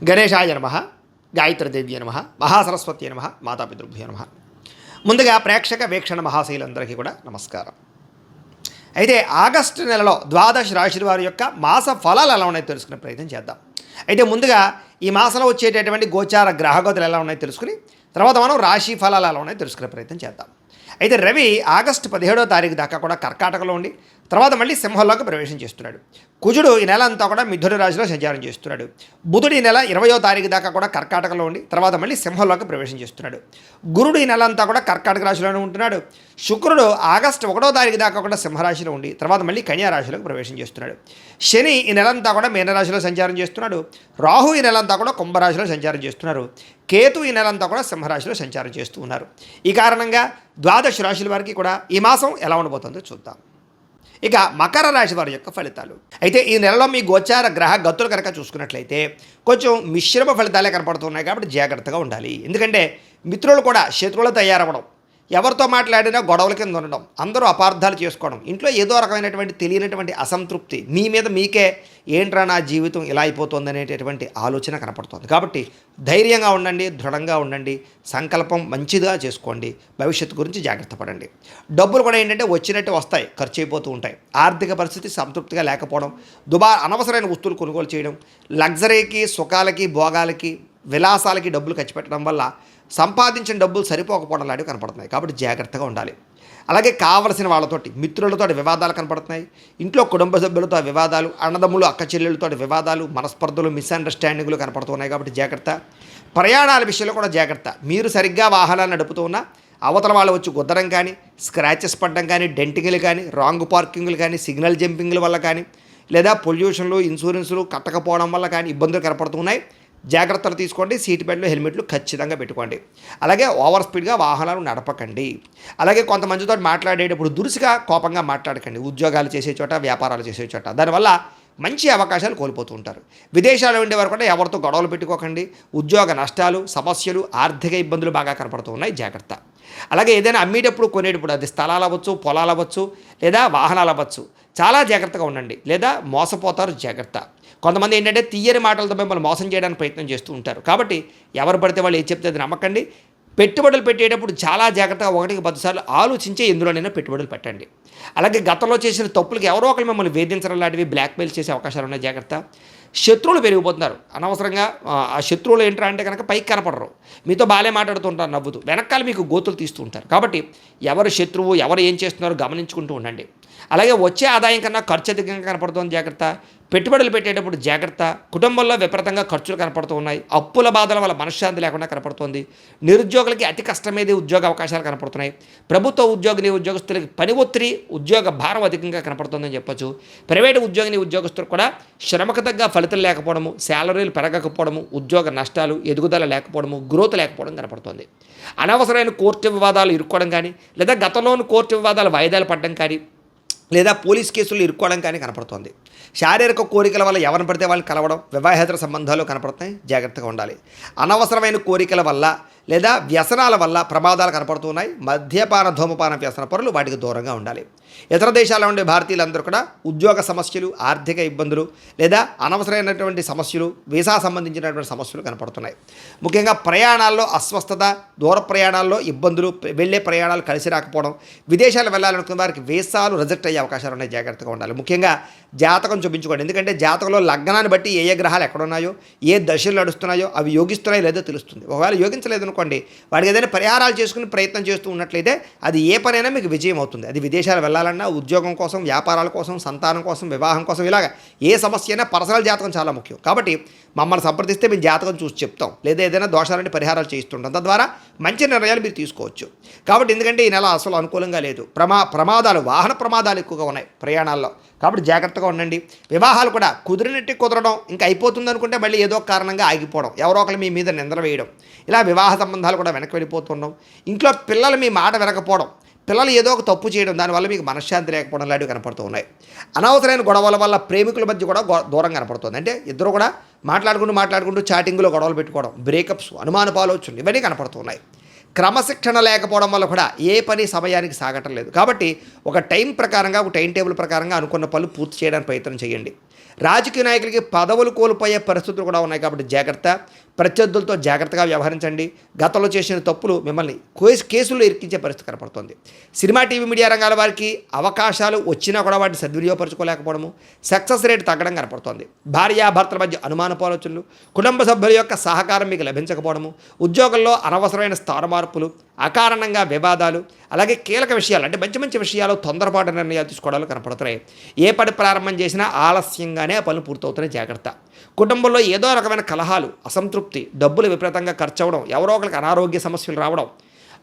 గణేశాయ నమః, గాయత్రీదేవ్య నమః, మహాసరస్వతి నమః, మాతాపితృభ్యో నమః. ముందుగా ప్రేక్షక వీక్షణ మహాశైలందరికీ కూడా నమస్కారం. అయితే ఆగస్టు నెలలో ద్వాదశ రాశుల వారి యొక్క మాస ఫలాలు ఎలా ఉన్నాయో తెలుసుకునే ప్రయత్నం చేద్దాం. అయితే ముందుగా ఈ మాసంలో వచ్చేటటువంటి గోచార గ్రహగతులు ఎలా ఉన్నాయో తెలుసుకుని తర్వాత మనం రాశి ఫలాలు ఎలా ఉన్నాయో తెలుసుకునే ప్రయత్నం చేద్దాం. అయితే రవి ఆగస్టు 17వ తారీఖు దాకా కూడా కర్కాటకలో ఉండి తర్వాత మళ్ళీ సింహంలోకి ప్రవేశం చేస్తున్నాడు. కుజుడు ఈ నెల అంతా కూడా మిథున రాశిలో సంచారం చేస్తున్నాడు. బుధుడు ఈ నెల 20వ తారీఖు దాకా కూడా కర్కాటకలో ఉండి తర్వాత మళ్ళీ సింహంలోకి ప్రవేశం చేస్తున్నాడు. గురుడు ఈ నెల అంతా కూడా కర్కాటక రాశిలోనే ఉంటున్నాడు. శుక్రుడు ఆగస్టు 1వ తారీఖు దాకా కూడా సింహరాశిలో ఉండి తర్వాత మళ్ళీ కన్యా రాశిలోకి ప్రవేశం చేస్తున్నాడు. శని ఈ నెలంతా కూడా మీనరాశిలో సంచారం చేస్తున్నాడు. రాహు ఈ నెలంతా కూడా కుంభరాశిలో సంచారం చేస్తున్నారు. కేతు ఈ నెలంతా కూడా సింహరాశిలో సంచారం చేస్తూ ఉన్నారు. ఈ కారణంగా ద్వాదశ రాశుల వారికి కూడా ఈ మాసం ఎలా ఉండబోతుందో చూద్దాం. ఇక మకర రాశి వారి యొక్క ఫలితాలు. అయితే ఈ నెలలో మీ గోచార గ్రహ గతులు కనుక చూసుకున్నట్లయితే కొంచెం మిశ్రమ ఫలితాలే కనపడుతున్నాయి కాబట్టి జాగ్రత్తగా ఉండాలి. ఎందుకంటే మిత్రులు కూడా శత్రువులు తయారవ్వడం, ఎవరితో మాట్లాడినా గొడవల కింద ఉండడం, అందరూ అపార్థాలు చేసుకోవడం, ఇంట్లో ఏదో రకమైనటువంటి తెలియనటువంటి అసంతృప్తి, మీ మీద మీకే ఏంట్రా నా జీవితం ఇలా అయిపోతుంది అనేటటువంటి ఆలోచన కనపడుతుంది. కాబట్టి ధైర్యంగా ఉండండి, దృఢంగా ఉండండి, సంకల్పం మంచిగా చేసుకోండి, భవిష్యత్తు గురించి జాగ్రత్త పడండి. డబ్బులు కూడా ఏంటంటే వచ్చినట్టు వస్తాయి, ఖర్చు అయిపోతూ ఉంటాయి. ఆర్థిక పరిస్థితి సంతృప్తిగా లేకపోవడం, అనవసరమైన వస్తువులు కొనుగోలు చేయడం, లగ్జరీకి, సుఖాలకి, భోగాలకి, విలాసాలకి డబ్బులు ఖర్చు పెట్టడం వల్ల సంపాదించిన డబ్బులు సరిపోకపోవడం లాంటివి కనపడుతున్నాయి. కాబట్టి జాగ్రత్తగా ఉండాలి. అలాగే కావలసిన వాళ్ళతోటి, మిత్రులతో వివాదాలు కనపడుతున్నాయి. ఇంట్లో కుటుంబ సభ్యులతో వివాదాలు, అన్నదమ్ములు అక్క చెల్లెళ్ళతో వివాదాలు, మనస్పర్ధలు, మిస్అండర్స్టాండింగ్లు కనపడుతున్నాయి. కాబట్టి జాగ్రత్త. ప్రయాణాల విషయంలో కూడా జాగ్రత్త. మీరు సరిగ్గా వాహనాలు నడుపుతూ ఉన్నా అవతల వాళ్ళు వచ్చి గుద్దడం కానీ, స్క్రాచెస్ పడడం కానీ, డెంటింగ్లు కానీ, రాంగ్ పార్కింగ్లు కానీ, సిగ్నల్ జంపింగ్ల వల్ల కానీ, లేదా పొల్యూషన్లు, ఇన్సూరెన్సులు కట్టకపోవడం వల్ల కానీ ఇబ్బందులు కనపడుతున్నాయి. జాగ్రత్తలు తీసుకోండి. సీట్ బెల్ట్లు, హెల్మెట్లు ఖచ్చితంగా పెట్టుకోండి. అలాగే ఓవర్ స్పీడ్గా వాహనాలు నడపకండి. అలాగే కొంతమందితో మాట్లాడేటప్పుడు దురుసుగా, కోపంగా మాట్లాడకండి. ఉద్యోగాలు చేసే చోట, వ్యాపారాలు చేసే చోట దానివల్ల మంచి అవకాశాలు కోల్పోతూ ఉంటారు. విదేశాల్లో ఉండేవారు కూడా ఎవరితో గొడవలు పెట్టుకోకండి. ఉద్యోగ నష్టాలు, సమస్యలు, ఆర్థిక ఇబ్బందులు బాగా కనపడుతూ ఉన్నాయి. జాగ్రత్త. అలాగే ఏదైనా అమ్మేటప్పుడు, కొనేటప్పుడు, అది స్థలాలు అవ్వచ్చు, పొలాలు అవ్వచ్చు, లేదా వాహనాలు అవ్వచ్చు, చాలా జాగ్రత్తగా ఉండండి, లేదా మోసపోతారు. జాగ్రత్త. కొంతమంది ఏంటంటే తీయని మాటలతో మిమ్మల్ని మోసం చేయడానికి ప్రయత్నం చేస్తూ ఉంటారు. కాబట్టి ఎవరు పడితే వాళ్ళు ఏం చెప్తే అది నమ్మకండి. పెట్టుబడులు పెట్టేటప్పుడు చాలా జాగ్రత్తగా 1కి 10 సార్లు ఆలోచించే ఎందులోనైనా పెట్టుబడులు పెట్టండి. అలాగే గతంలో చేసిన తప్పులకి ఎవరో ఒకరు మిమ్మల్ని వేధించడం లాంటివి, బ్లాక్మెయిల్ చేసే అవకాశాలు ఉన్నాయి. జాగ్రత్త. శత్రువులు పెరిగిపోతున్నారు అనవసరంగా. ఆ శత్రువులు ఏంటంటే అంటే కనుక పైకి కనపడరు, మీతో బాగానే మాట్లాడుతుంటారు, నవ్వుతూ, వెనకాల మీకు గోతులు తీస్తూ ఉంటారు. కాబట్టి ఎవరు శత్రువు, ఎవరు ఏం చేస్తున్నారో గమనించుకుంటూ ఉండండి. అలాగే వచ్చే ఆదాయం కన్నా ఖర్చు అధికంగా కనపడుతుంది. జాగ్రత్త. పెట్టుబడులు పెట్టేటప్పుడు జాగ్రత్త. కుటుంబంలో విపరీతంగా ఖర్చులు కనపడుతూ ఉన్నాయి. అప్పుల బాధల వల్ల మనశ్శాంతి లేకుండా కనపడుతుంది. నిరుద్యోగులకి అతి కష్టమేది ఉద్యోగ అవకాశాలు కనపడుతున్నాయి. ప్రభుత్వ ఉద్యోగిని, ఉద్యోగస్తులకి పని ఒత్తిడి, ఉద్యోగ భారం అధికంగా కనపడుతుందని చెప్పొచ్చు. ప్రైవేటు ఉద్యోగిని, ఉద్యోగస్తులకు కూడా శ్రమకు తగ్గ ఫలితం లేకపోవడము, శాలరీలు పెరగకపోవడము, ఉద్యోగ నష్టాలు, ఎదుగుదల లేకపోవడము, గ్రోత్ లేకపోవడం కనపడుతుంది. అనవసరమైన కోర్టు వివాదాలు ఇరుక్కోవడం కానీ, లేదా గతంలోని కోర్టు వివాదాలు వాయిదాలు పడడం కానీ, లేదా పోలీస్ కేసులు ఇరుక్కోవడం కానీ కనపడుతోంది. శారీరక కోరికల వల్ల ఎవరిని పడితే వాళ్ళని కలవడం, వివాహేతర సంబంధాలు కనపడుతున్నాయి. జాగ్రత్తగా ఉండాలి. అనవసరమైన కోరికల వల్ల లేదా వ్యసనాల వల్ల ప్రమాదాలు కనపడుతున్నాయి. మద్యపాన, ధూమపాన వ్యసన పరులు వాటికి దూరంగా ఉండాలి. ఇతర దేశాల్లో ఉండే భారతీయులందరూ కూడా ఉద్యోగ సమస్యలు, ఆర్థిక ఇబ్బందులు, లేదా అనవసరమైనటువంటి సమస్యలు, వీసా సంబంధించినటువంటి సమస్యలు కనపడుతున్నాయి. ముఖ్యంగా ప్రయాణాల్లో అస్వస్థత, దూర ప్రయాణాల్లో ఇబ్బందులు, వెళ్ళే ప్రయాణాలు కలిసి రాకపోవడం, విదేశాలు వెళ్ళాలనుకున్న వారికి వీసాలు రిజెక్ట్ అయ్యే అవకాశాలు ఉన్నాయి. జాగ్రత్తగా ఉండాలి. ముఖ్యంగా జాతకం చూపించుకోండి. ఎందుకంటే జాతకంలో లగ్నాన్ని బట్టి ఏ గ్రహాలు ఎక్కడున్నాయో, ఏ దశలు నడుస్తున్నాయో అవి యోగిస్తున్నాయో లేదో తెలుస్తుంది. ఒకవేళ యోగించలేదు అనుకోండి, వాడికి ఏదైనా పరిహారాలు చేసుకుని ప్రయత్నం చేస్తూ ఉన్నట్లయితే అది ఏ పనైనా మీకు విజయం అవుతుంది. అది విదేశాలు వెళ్ళాలన్నా, ఉద్యోగం కోసం, వ్యాపారాల కోసం, సంతానం కోసం, వివాహం కోసం, ఇలాగ ఏ సమస్య అయినా పర్సనల్ జాతకం చాలా ముఖ్యం. కాబట్టి మమ్మల్ని సంప్రదిస్తే మేము జాతకం చూసి చెప్తాం, లేదా ఏదైనా దోషాలంటే పరిహారాలు చేయిస్తుంటాం. తద్వారా మంచి నిర్ణయాలు మీరు తీసుకోవచ్చు. కాబట్టి ఎందుకంటే ఈ నెల అసలు అనుకూలంగా లేదు. ప్రమాదాలు, వాహన ప్రమాదాలు ఎక్కువగా ఉన్నాయి ప్రయాణాల్లో. కాబట్టి జాగ్రత్తగా ఉండండి. వివాహాలు కూడా కుదిరినట్టు కుదరడం, ఇంకా అయిపోతుంది అనుకుంటే మళ్ళీ ఏదో కారణంగా ఆగిపోవడం, ఎవరో ఒకరు మీ మీద నిందలు వేయడం, ఇలా వివాహ సంబంధాలు కూడా వెనక్కి వెళ్ళిపోతుండడం, ఇంట్లో పిల్లలు మీ మాట వినకపోవడం, పిల్లలు ఏదో ఒక తప్పు చేయడం, దానివల్ల మీకు మనశ్శాంతి లేకపోవడం లాంటివి కనపడుతూ ఉన్నాయి. అనవసరమైన గొడవల వల్ల ప్రేమికుల మధ్య కూడా దూరం కనపడుతుంది. అంటే ఇద్దరు కూడా మాట్లాడుకుంటూ చాటింగ్లో గొడవలు పెట్టుకోవడం, బ్రేకప్స్, అనుమానపు ఆలోచనలు ఇవన్నీ కనపడుతున్నాయి. క్రమశిక్షణ లేకపోవడం వల్ల కూడా ఏ పని సమయానికి సాగటం లేదు. కాబట్టి ఒక టైం ప్రకారంగా, ఒక టైం టేబుల్ ప్రకారంగా అనుకున్న పనులు పూర్తి చేయడానికి ప్రయత్నం చేయండి. రాజకీయ నాయకులకి పదవులు కోల్పోయే పరిస్థితులు కూడా ఉన్నాయి కాబట్టి జాగ్రత్త. ప్రత్యర్థులతో జాగ్రత్తగా వ్యవహరించండి. గతంలో చేసిన తప్పులు మిమ్మల్ని కేసుల్లో ఇరికించే పరిస్థితి కనపడుతుంది. సినిమా, టీవీ, మీడియా రంగాల వారికి అవకాశాలు వచ్చినా కూడా వాటిని సద్వినియోగపరచుకోలేకపోవడము, సక్సెస్ రేట్ తగ్గడం కనపడుతోంది. భార్యాభర్తల మధ్య అనుమానపు ఆలోచనలు, కుటుంబ సభ్యుల యొక్క సహకారం మీకు లభించకపోవడము, ఉద్యోగంలో అనవసరమైన స్థాన మార్పులు, అకారణంగా వివాదాలు, అలాగే కీలక విషయాలు అంటే మంచి మంచి విషయాలు తొందరపాటు నిర్ణయాలు తీసుకోవడాలు కనపడుతున్నాయి. ఏ పని ప్రారంభం చేసినా ఆలస్యంగానే ఆ పనులు పూర్తవుతున్నాయి. జాగ్రత్త. కుటుంబంలో ఏదో రకమైన కలహాలు, అసంతృప్తి, డబ్బులు విపరీతంగా ఖర్చు అవ్వడం, ఎవరో ఒకరికి అనారోగ్య సమస్యలు రావడం,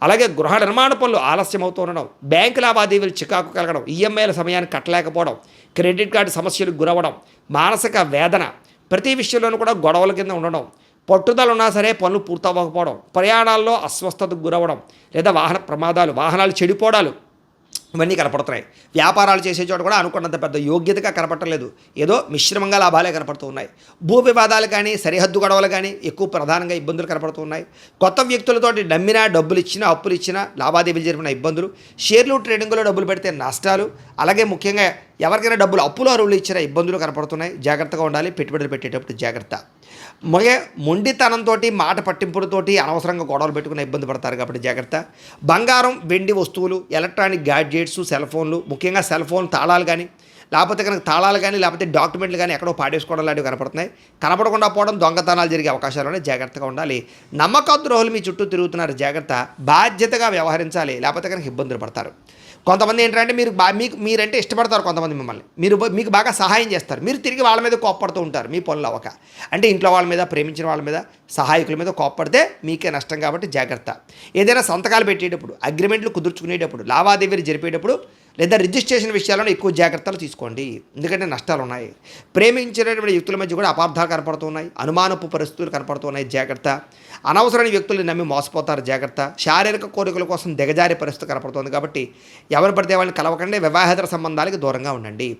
అలాగే గృహ నిర్మాణ పనులు ఆలస్యం అవుతూ ఉండడం, బ్యాంకు లావాదేవీలు చికాకు కలగడం, ఈఎంఐల సమయాన్ని కట్టలేకపోవడం, క్రెడిట్ కార్డు సమస్యలకు గురవడం, మానసిక వేదన, ప్రతి విషయంలోనూ కూడా గొడవల కింద ఉండడం, పట్టుదల ఉన్నా సరే పనులు పూర్తవ్వకపోవడం, ప్రయాణాల్లో అస్వస్థతకు గురవడం, లేదా వాహన ప్రమాదాలు, వాహనాలు చెడిపోవడాలు, ఇవన్నీ కనపడుతున్నాయి. వ్యాపారాలు చేసే చోట కూడా అనుకున్నంత పెద్ద యోగ్యతగా కనపడలేదు. ఏదో మిశ్రమంగా లాభాలే కనపడుతూ ఉన్నాయి. భూ వివాదాలు కానీ, సరిహద్దు గొడవలు కానీ ఎక్కువ ప్రధానంగా ఇబ్బందులు కనపడుతూ ఉన్నాయి. కొత్త వ్యక్తులతోటి నమ్మినా, డబ్బులు ఇచ్చినా, అప్పులు ఇచ్చినా, లావాదేవీలు జరిపిన ఇబ్బందులు, షేర్లు ట్రేడింగ్లో డబ్బులు పెడితే నష్టాలు, అలాగే ముఖ్యంగా ఎవరికైనా డబ్బులు అప్పులు అరువులు ఇచ్చిన ఇబ్బందులు కనపడుతున్నాయి. జాగ్రత్తగా ఉండాలి. పెట్టుబడులు పెట్టేటప్పుడు జాగ్రత్త. మొండితనంతో, మాట పట్టింపులతోటి అనవసరంగా గొడవలు పెట్టుకుని ఇబ్బంది పడతారు కాబట్టి జాగ్రత్త. బంగారం, వెండి వస్తువులు, ఎలక్ట్రానిక్ గ్యాడ్జెట్స్, సెల్ ఫోన్లు, ముఖ్యంగా సెల్ ఫోన్ తాళాలు కానీ, లేకపోతే డాక్యుమెంట్లు కానీ ఎక్కడో పాడేసుకోవడం లాంటివి కనపడుతున్నాయి. కనపడకుండా పోవడం, దొంగతనాలు జరిగే అవకాశాలు జాగ్రత్తగా ఉండాలి. నమ్మక ద్రోహులు మీ చుట్టూ తిరుగుతున్నారు. జాగ్రత్త. బాధ్యతగా వ్యవహరించాలి, లేకపోతే కనుక ఇబ్బందులు పడతారు. కొంతమంది ఏంటంటే మీరంటే ఇష్టపడతారు. కొంతమంది మిమ్మల్ని మీకు బాగా సహాయం చేస్తారు. మీరు తిరిగి వాళ్ళ మీద కోప్పడుతూ ఉంటారు. మీ పనులు అవ్వక అంటే ఇంట్లో వాళ్ళ మీద, ప్రేమించిన వాళ్ళ మీద, సహాయకుల మీద కోప్పడితే మీకే నష్టం కాబట్టి జాగ్రత్త. ఏదైనా సంతకాలు పెట్టేటప్పుడు, అగ్రిమెంట్లు కుదుర్చుకునేటప్పుడు, లావాదేవీలు జరిపేటప్పుడు, లేదా రిజిస్ట్రేషన్ విషయాలను ఎక్కువ జాగ్రత్తలు తీసుకోండి. ఎందుకంటే నష్టాలు ఉన్నాయి. ప్రేమించినటువంటి వ్యక్తుల మధ్య కూడా అపార్థాలు కనపడుతున్నాయి. అనుమానపు పరిస్థితులు కనపడుతున్నాయి. జాగ్రత్త. అనవసరమైన వ్యక్తులను నమ్మి మోసపోతారు. జాగ్రత్త. శారీరక కోరికల కోసం దిగజారే పరిస్థితి కనపడుతుంది కాబట్టి ఎవరు పడితే వాళ్ళని కలవకండి. వివాహేతర సంబంధాలకు దూరంగా ఉండండి.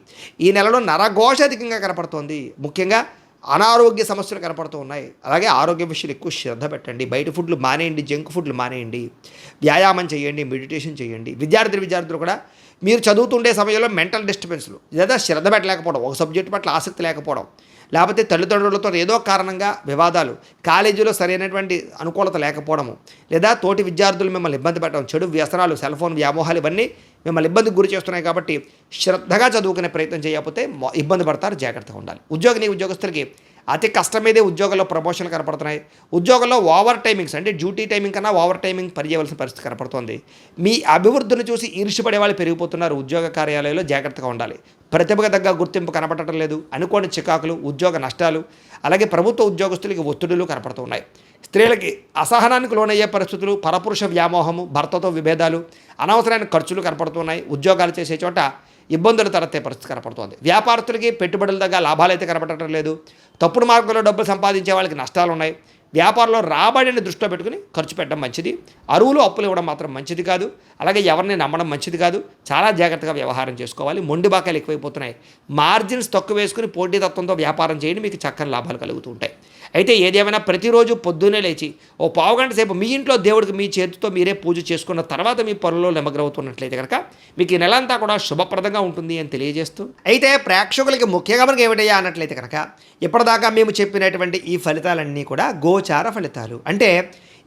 ఈ నెలలో నరఘోష అధికంగా కనపడుతోంది. ముఖ్యంగా అనారోగ్య సమస్యలు కనపడుతూ ఉన్నాయి. అలాగే ఆరోగ్య విషయాలు ఎక్కువ శ్రద్ధ పెట్టండి. బయట ఫుడ్లు మానేయండి, జంక్ ఫుడ్లు మానేయండి, వ్యాయామం చేయండి, మెడిటేషన్ చేయండి. విద్యార్థులు కూడా మీరు చదువుతుండే సమయంలో మెంటల్ డిస్టర్బెన్స్లు, లేదా శ్రద్ధ పెట్టలేకపోవడం, ఒక సబ్జెక్టు పట్ల ఆసక్తి లేకపోవడం, లేకపోతే తల్లిదండ్రులతో ఏదో కారణంగా వివాదాలు, కాలేజీలో సరైనటువంటి అనుకూలత లేకపోవడము, లేదా తోటి విద్యార్థులు మిమ్మల్ని ఇబ్బంది పెట్టడం, చెడు వ్యసనాలు, సెల్ ఫోన్ వ్యామోహాలు ఇవన్నీ మిమ్మల్ని ఇబ్బందికి గురి చేస్తున్నాయి. కాబట్టి శ్రద్ధగా చదువుకునే ప్రయత్నం చేయకపోతే ఇబ్బంది పడతారు. జాగ్రత్తగా ఉండాలి. ఉద్యోగస్తులకి అతి కష్టమేదే ఉద్యోగంలో ప్రమోషన్లు కనపడుతున్నాయి. ఉద్యోగంలో ఓవర్ టైమింగ్స్ అంటే డ్యూటీ టైమింగ్ కన్నా ఓవర్ టైమింగ్ పనిచేయవలసిన పరిస్థితి కనపడుతోంది. మీ అభివృద్ధిని చూసి ఈర్ష్యపడే వాళ్ళు పెరిగిపోతున్నారు. ఉద్యోగ కార్యాలయంలో జాగ్రత్తగా ఉండాలి. ప్రతిభకు తగ్గ గుర్తింపు కనపడటం లేదు. అనుకోని చికాకులు, ఉద్యోగ నష్టాలు, అలాగే ప్రభుత్వ ఉద్యోగస్తులకి ఒత్తిడులు కనపడుతున్నాయి. స్త్రీలకి అసహనానికి లోనయ్యే పరిస్థితులు, పరపురుష వ్యామోహము, భర్తతో విభేదాలు, అనవసరమైన ఖర్చులు కనపడుతున్నాయి. ఉద్యోగాలు చేసే చోట ఇబ్బందులు తలెత్తే పరిస్థితి కనపడుతోంది. వ్యాపారస్తులకి పెట్టుబడుల దగ్గర లాభాలు అయితే కనపడటం లేదు. తప్పుడు మార్గంలో డబ్బులు సంపాదించే వాళ్ళకి నష్టాలు ఉన్నాయి. వ్యాపారంలో రాబడిని దృష్టిలో పెట్టుకుని ఖర్చు పెట్టడం మంచిది. అరువులు, అప్పులు ఇవ్వడం మాత్రం మంచిది కాదు. అలాగే ఎవరిని నమ్మడం మంచిది కాదు. చాలా జాగ్రత్తగా వ్యవహారం చేసుకోవాలి. మొండి బాకాలు ఎక్కువైపోతున్నాయి. మార్జిన్స్ తక్కువ వేసుకుని పోటీతత్వంతో వ్యాపారం చేయండి. మీకు చక్కని లాభాలు కలుగుతూ ఉంటాయి. అయితే ఏదేమైనా ప్రతిరోజు పొద్దున్నే లేచి ఓ పావుగంట సేపు మీ ఇంట్లో దేవుడికి మీ చేతితో మీరే పూజ చేసుకున్న తర్వాత మీ పనుల్లో నిమగ్నమవుతున్నట్లయితే కనుక మీకు ఈ నెల అంతా కూడా శుభప్రదంగా ఉంటుంది అని తెలియజేస్తూ, అయితే ప్రేక్షకులకి ముఖ్యంగా మనకి ఏమిటయ్యా అన్నట్లయితే కనుక ఇప్పటిదాకా మేము చెప్పినటువంటి ఈ ఫలితాలన్నీ కూడా గోచార ఫలితాలు. అంటే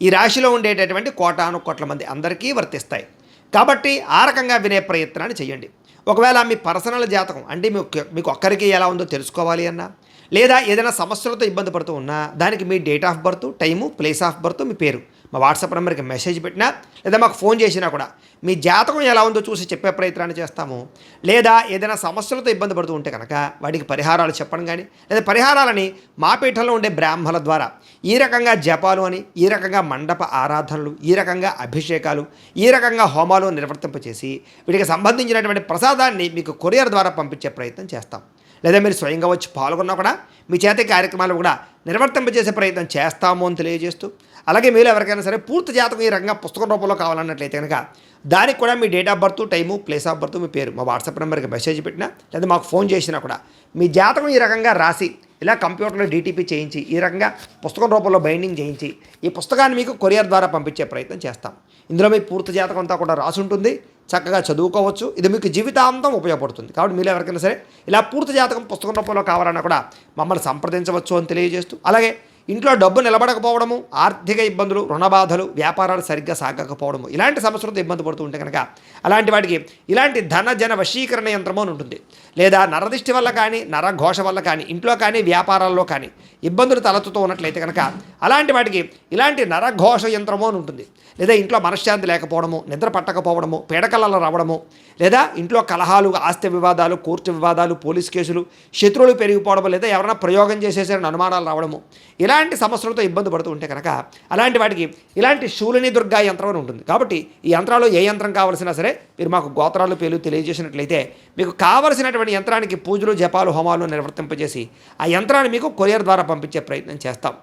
ఈ రాశిలో ఉండేటటువంటి కోటాను కోట్ల మంది అందరికీ వర్తిస్తాయి. కాబట్టి ఆ రకంగా వినే ప్రయత్నాన్ని చేయండి. ఒకవేళ మీ పర్సనల్ జాతకం అంటే మీకు ఒక్కరికి ఎలా ఉందో తెలుసుకోవాలి అన్నా, లేదా ఏదైనా సమస్యలతో ఇబ్బంది పడుతూ ఉన్నా దానికి మీ date of birth, time, place of birth, మీ పేరు మా వాట్సాప్ నెంబర్కి మెసేజ్ పెట్టినా, లేదా మాకు ఫోన్ చేసినా కూడా మీ జాతకం ఎలా ఉందో చూసి చెప్పే ప్రయత్నాన్ని చేస్తాము. లేదా ఏదైనా సమస్యలతో ఇబ్బంది పడుతూ ఉంటే కనుక వాటికి పరిహారాలు చెప్పడం కానీ, లేదా పరిహారాలని మా పీఠంలో ఉండే బ్రాహ్మణుల ద్వారా ఈ రకంగా జపాలు అని, ఈ రకంగా మండప ఆరాధనలు, ఈ రకంగా అభిషేకాలు, ఈ రకంగా హోమాలు నిర్వర్తింపచేసి వీటికి సంబంధించినటువంటి ప్రసాదాన్ని మీకు కొరియర్ ద్వారా పంపించే ప్రయత్నం చేస్తాం. లేదా మీరు స్వయంగా వచ్చి పాల్గొన్నా కూడా మీ చేత కార్యక్రమాలు కూడా నిర్వర్తింపజేసే ప్రయత్నం చేస్తాము అని తెలియజేస్తూ, అలాగే మీరు ఎవరికైనా సరే పూర్తి జాతకం ఈ రకంగా పుస్తకం రూపంలో కావాలన్నట్లయితే కనుక దానికి కూడా మీ date of birth, time, place of birth, మీ పేరు మా వాట్సాప్ నెంబర్కి మెసేజ్ పెట్టినా, లేదా మాకు ఫోన్ చేసినా కూడా మీ జాతకం ఈ రకంగా రాసి ఇలా కంప్యూటర్లో డీటీపీ చేయించి ఈ రకంగా పుస్తకం రూపంలో బైండింగ్ చేయించి ఈ పుస్తకాన్ని మీకు కొరియర్ ద్వారా పంపించే ప్రయత్నం చేస్తాం. ఇందులో మీ పూర్తి జాతకం అంతా కూడా రాసి ఉంటుంది, చక్కగా చదువుకోవచ్చు. ఇది మీకు జీవితాంతం ఉపయోగపడుతుంది. కాబట్టి మీరు ఎవరికైనా సరే ఇలా పూర్తి జాతకం పుస్తకం రూపంలో కావాలన్నా కూడా మమ్మల్ని సంప్రదించవచ్చు అని తెలియజేస్తూ, అలాగే ఇంట్లో డబ్బు నిలబడకపోవడము, ఆర్థిక ఇబ్బందులు, రుణ బాధలు, వ్యాపారాలు సరిగ్గా సాగకపోవడము, ఇలాంటి సమస్యలతో ఇబ్బంది పడుతూ ఉంటే కనుక అలాంటి వాటికి ఇలాంటి ధన జన వశీకరణ యంత్రము అని ఉంటుంది. లేదా నరదిష్టి వల్ల కానీ, నరఘోష వల్ల కానీ, ఇంట్లో కానీ, వ్యాపారాల్లో కానీ ఇబ్బందులు తలెత్తుతూ ఉన్నట్లయితే కనుక అలాంటి వాటికి ఇలాంటి నరఘోష యంత్రము అని ఉంటుంది. లేదా ఇంట్లో మనశ్శాంతి లేకపోవడము, నిద్ర పట్టకపోవడము, పీడకలలో రావడము, లేదా ఇంట్లో కలహాలు, ఆస్తి వివాదాలు, కోర్టు వివాదాలు, పోలీస్ కేసులు, శత్రువులు పెరిగిపోవడము, లేదా ఎవరైనా ప్రయోగం చేసేసారని అనుమానాలు రావడము, ఇలాంటి సమస్యలతో ఇబ్బంది పడుతూ ఉంటే కనుక అలాంటి వాటికి ఇలాంటి శూలిని దుర్గా యంత్రం అని ఉంటుంది. కాబట్టి ఈ యంత్రాలు ఏ యంత్రం కావాల్సినా సరే మీరు మాకు గోత్రాలు పేర్లు తెలియజేసినట్లయితే మీకు కావలసినటువంటి యంత్రానికి పూజలు, జపాలు, హోమాలు నిర్వర్తింపజేసి ఆ యంత్రాన్ని మీకు కొరియర్ ద్వారా పంపించే ప్రయత్నం చేస్తాం.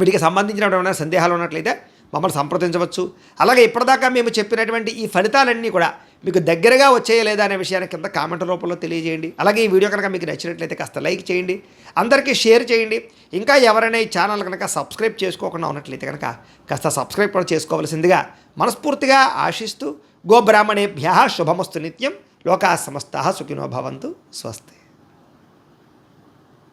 వీటికి సంబంధించినటువంటి సందేహాలు ఉన్నట్లయితే మమ్మల్ని సంప్రదించవచ్చు. అలాగే ఇప్పటిదాకా మేము చెప్పినటువంటి ఈ ఫలితాలన్నీ కూడా మీకు దగ్గరగా వచ్చేయ లేదా అనే విషయాన్ని కింద కామెంట్ రూపంలో తెలియజేయండి. అలాగే ఈ వీడియో కనుక మీకు నచ్చినట్లయితే కాస్త లైక్ చేయండి, అందరికీ షేర్ చేయండి. ఇంకా ఎవరైనా ఈ ఛానల్ కనుక సబ్స్క్రైబ్ చేసుకోకుండా ఉన్నట్లయితే కనుక కాస్త సబ్స్క్రైబ్ కూడా చేసుకోవాల్సిందిగా మనస్ఫూర్తిగా ఆశిస్తూ, గోబ్రాహ్మణేభ్యః శుభమస్తు నిత్యం, లోకాః సమస్తాః సుఖినో భవంతు. స్వస్తి.